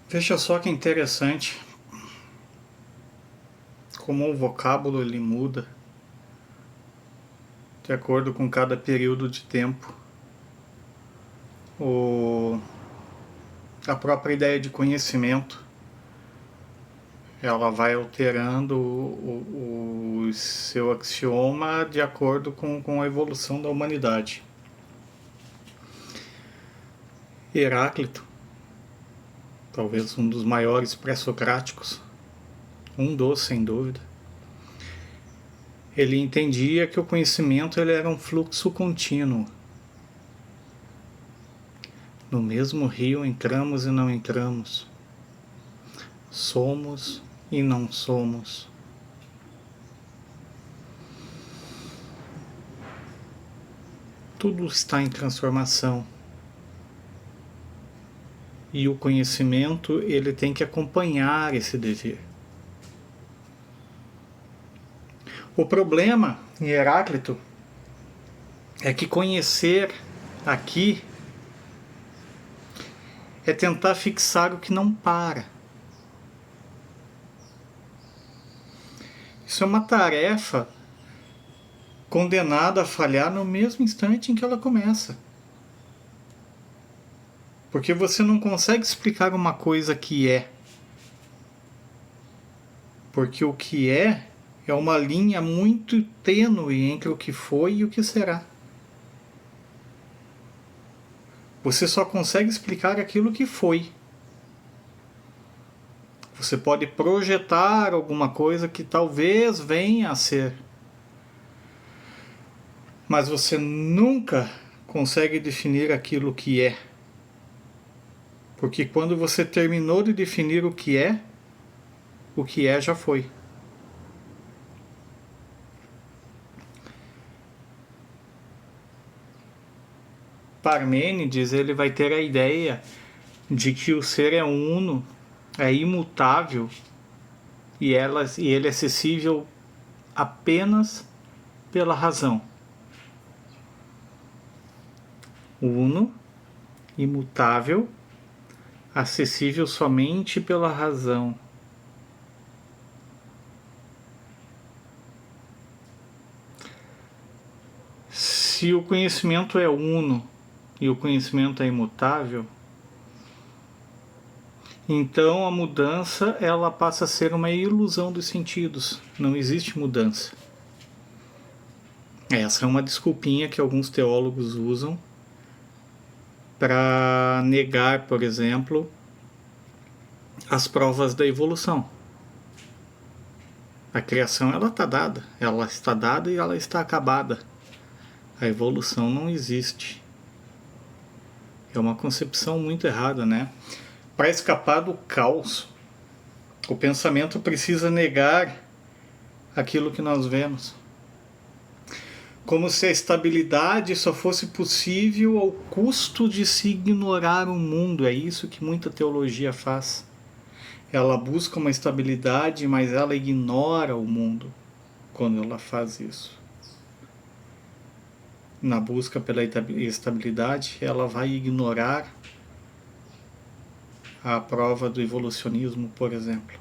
Veja só que interessante como o vocábulo ele muda de acordo com cada período de tempo. A própria ideia de conhecimento ela vai alterando o seu axioma de acordo com a evolução da humanidade. Heráclito, talvez um dos maiores pré-socráticos, sem dúvida, ele entendia que o conhecimento ele era um fluxo contínuo. No mesmo rio entramos e não entramos, somos e não somos. Tudo está em transformação. E o conhecimento ele tem que acompanhar esse dever. O problema em Heráclito é que conhecer aqui é tentar fixar o que não para. Isso é uma tarefa condenada a falhar no mesmo instante em que ela começa. Porque você não consegue explicar uma coisa que é. Porque o que é uma linha muito tênue entre o que foi e o que será. Você só consegue explicar aquilo que foi. Você pode projetar alguma coisa que talvez venha a ser. Mas você nunca consegue definir aquilo que é. Porque quando você terminou de definir o que é já foi. Parmênides ele vai ter a ideia de que o ser é uno, é imutável e ele é acessível apenas pela razão. Uno, imutável, acessível somente pela razão. Se o conhecimento é uno e o conhecimento é imutável, então a mudança ela passa a ser uma ilusão dos sentidos. Não existe mudança. Essa é uma desculpinha que alguns teólogos usam para negar, por exemplo, as provas da evolução. A criação ela está dada e ela está acabada. A evolução não existe. É uma concepção muito errada, né? Para escapar do caos, o pensamento precisa negar aquilo que nós vemos. Como se a estabilidade só fosse possível ao custo de se ignorar o mundo. É isso que muita teologia faz. Ela busca uma estabilidade, mas ela ignora o mundo quando ela faz isso. Na busca pela estabilidade, ela vai ignorar a prova do evolucionismo, por exemplo.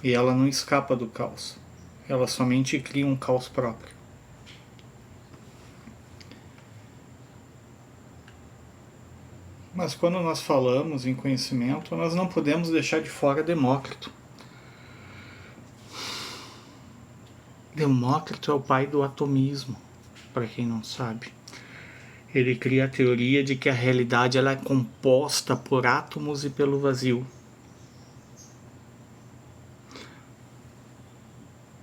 E ela não escapa do caos. Ela somente cria um caos próprio. Mas quando nós falamos em conhecimento, nós não podemos deixar de fora Demócrito. Demócrito é o pai do atomismo, para quem não sabe. Ele cria a teoria de que a realidade ela é composta por átomos e pelo vazio.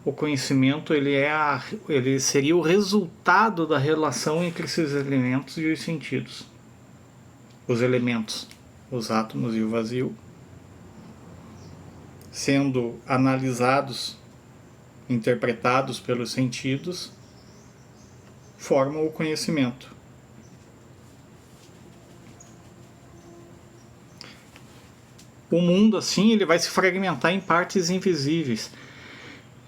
O conhecimento ele seria o resultado da relação entre esses elementos e os sentidos. Os elementos, os átomos e o vazio, sendo analisados, interpretados pelos sentidos, formam o conhecimento. O mundo, assim, ele vai se fragmentar em partes invisíveis.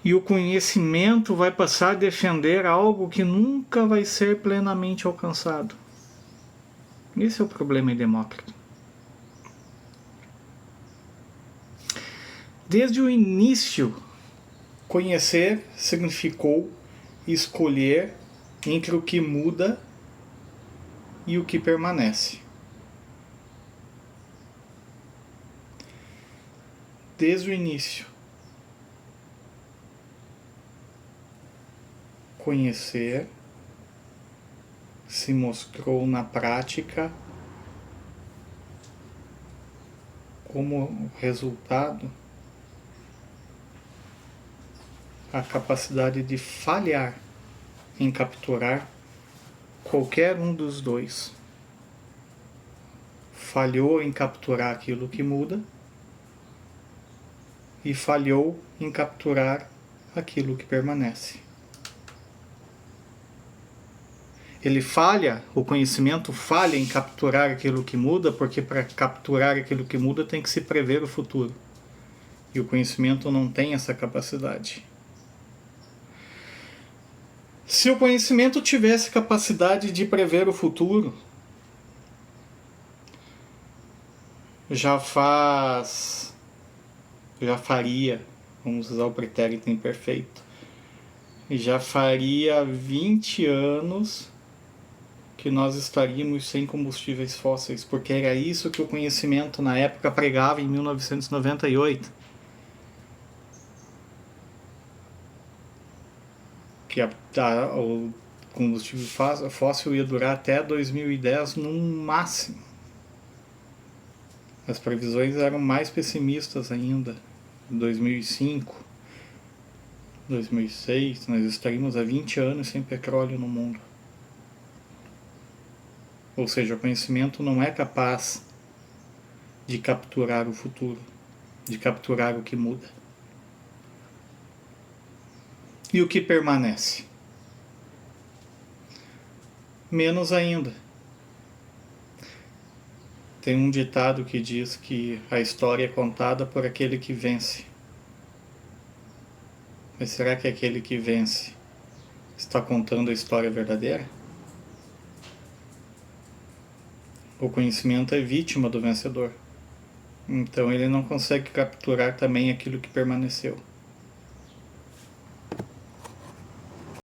E o conhecimento vai passar a defender algo que nunca vai ser plenamente alcançado. Esse é o problema em Demócrito. Desde o início, conhecer significou escolher entre o que muda e o que permanece. Desde o início, conhecer se mostrou na prática como resultado a capacidade de falhar em capturar qualquer um dos dois. Falhou em capturar aquilo que muda e falhou em capturar aquilo que permanece. Ele falha, o conhecimento falha em capturar aquilo que muda, porque para capturar aquilo que muda tem que se prever o futuro. E o conhecimento não tem essa capacidade. Se o conhecimento tivesse capacidade de prever o futuro, já faria, vamos usar o pretérito imperfeito, já faria 20 anos que nós estaríamos sem combustíveis fósseis, porque era isso que o conhecimento na época pregava em 1998. Que o combustível fóssil ia durar até 2010 no máximo. As previsões eram mais pessimistas ainda. Em 2005, 2006, nós estaríamos há 20 anos sem petróleo no mundo. Ou seja, o conhecimento não é capaz de capturar o futuro, de capturar o que muda. E o que permanece? Menos ainda. Tem um ditado que diz que a história é contada por aquele que vence. Mas será que aquele que vence está contando a história verdadeira? O conhecimento é vítima do vencedor. Então ele não consegue capturar também aquilo que permaneceu.